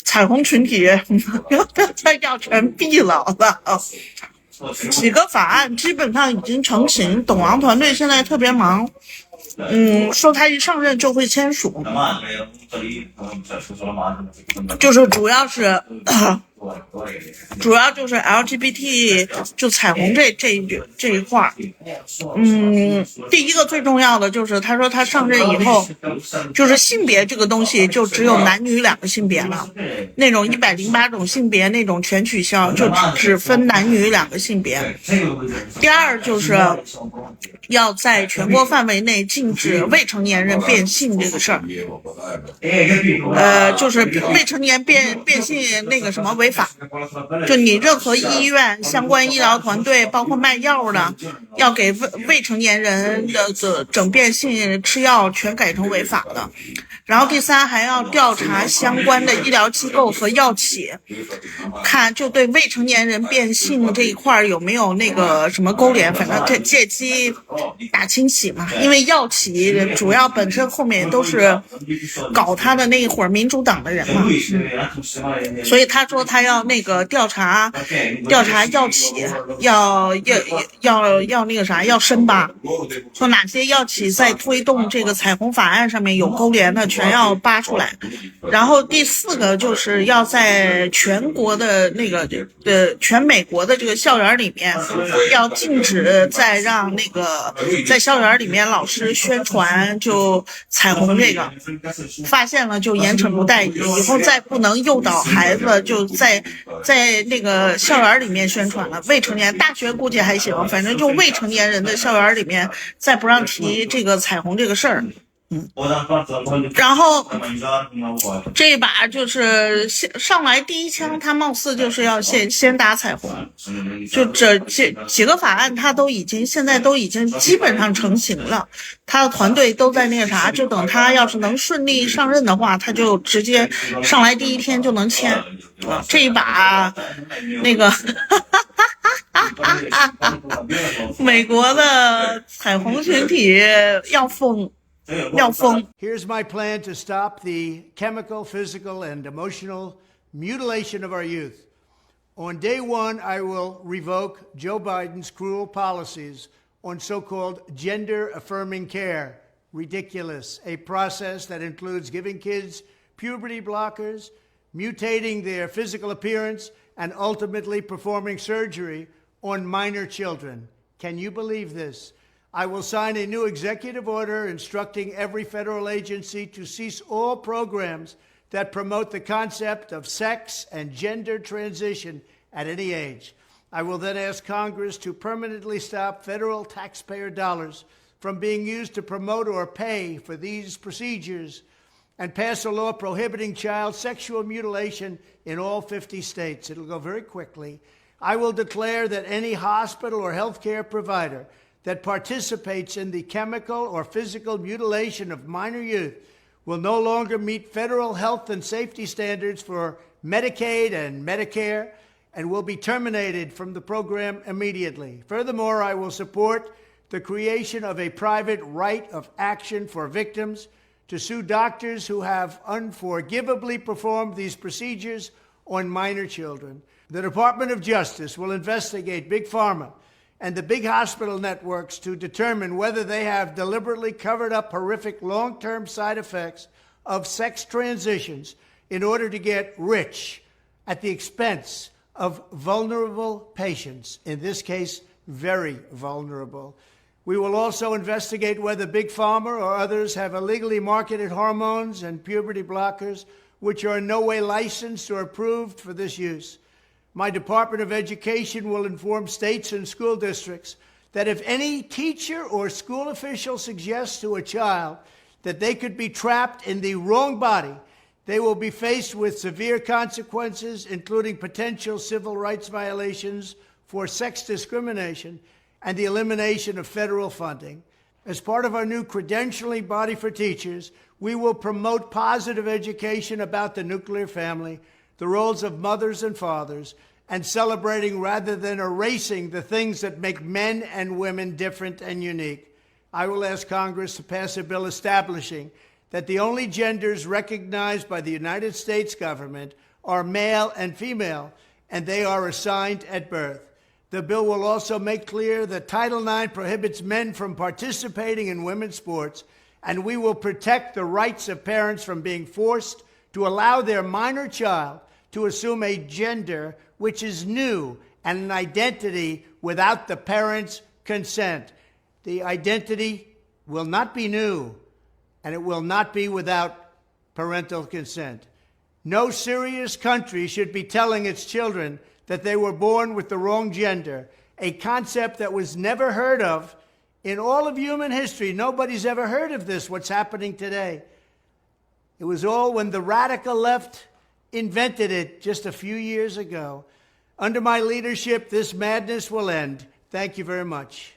彩虹群体要全毙了几个法案基本上已经成型，董王团队现在特别忙，说他一上任就会签署，就是主要就是 LGBT 就彩虹这一块第一个最重要的就是他说他上任以后，就是性别这个东西就只有男女两个性别了，那种108种性别那种全取消，就只分男女两个性别。第二就是要在全国范围内禁止未成年人变性这个事儿，就是未成年变性那个什么违法，就你任何医院相关医疗团队包括卖药的要给未成年人的整变性吃药全改成违法的。然后第三还要调查相关的医疗机构和药企，看就对未成年人变性这一块有没有那个什么勾连，反正借机大清洗嘛。因为药企主要本身后面都是搞他的那一伙民主党的人嘛，所以他说他要那个调查药企，要那个啥，要申吧，说哪些药企在推动这个彩虹法案上面有勾连的全要扒出来。然后第四个就是要在全国的那个全美国的这个校园里面要禁止再让那个在校园里面老师宣传就彩虹这个，发现了就严惩不贷，以后再不能诱导孩子就在那个校园里面宣传了。未成年大学估计还行，反正就未成年人的校园里面再不让提这个彩虹这个事儿。然后这一把就是上来第一枪，他貌似就是要先打彩虹，就这几个法案他现在都已经基本上成型了，他的团队都在那个啥，就等他要是能顺利上任的话，他就直接上来第一天就能签。这一把那个美国的彩虹群体要疯。Here's my plan to stop the chemical, physical, and emotional mutilation of our youth. On day one, I will revoke Joe Biden's cruel policies on so-called gender-affirming care. Ridiculous. A process that includes giving kids puberty blockers, mutating their physical appearance, and ultimately performing surgery on minor children. Can you believe this? I will sign a new executive order instructing every federal agency to cease all programs that promote the concept of sex and gender transition at any age. I will then ask Congress to permanently stop federal taxpayer dollars from being used to promote or pay for these procedures and pass a law prohibiting child sexual mutilation in all 50 states. It'll go very quickly. I will declare that any hospital or healthcare provider that participates in the chemical or physical mutilation of minor youth will no longer meet federal health and safety standards for Medicaid and Medicare and will be terminated from the program immediately. Furthermore, I will support the creation of a private right of action for victims to sue doctors who have unforgivably performed these procedures on minor children. The Department of Justice will investigate Big Pharma and the big hospital networks to determine whether they have deliberately covered up horrific long-term side effects of sex transitions in order to get rich at the expense of vulnerable patients, in this case, very vulnerable. We will also investigate whether Big Pharma or others have illegally marketed hormones and puberty blockers which are in no way licensed or approved for this use. My Department of Education will inform states and school districts that if any teacher or school official suggests to a child that they could be trapped in the wrong body, they will be faced with severe consequences, including potential civil rights violations for sex discrimination and the elimination of federal funding. As part of our new credentialing body for teachers, we will promote positive education about the nuclear family, the roles of mothers and fathers, and celebrating rather than erasing the things that make men and women different and unique. I will ask Congress to pass a bill establishing that the only genders recognized by the United States government are male and female, and they are assigned at birth. The bill will also make clear that Title IX prohibits men from participating in women's sports, and we will protect the rights of parents from being forced to allow their minor child to assume a gender which is new and an identity without the parents' consent. The identity will not be new, and it will not be without parental consent. No serious country should be telling its children that they were born with the wrong gender, a concept that was never heard of in all of human history. Nobody's ever heard of this, what's happening today. It was all when the radical left invented it just a few years ago. Under my leadership, this madness will end. Thank you very much.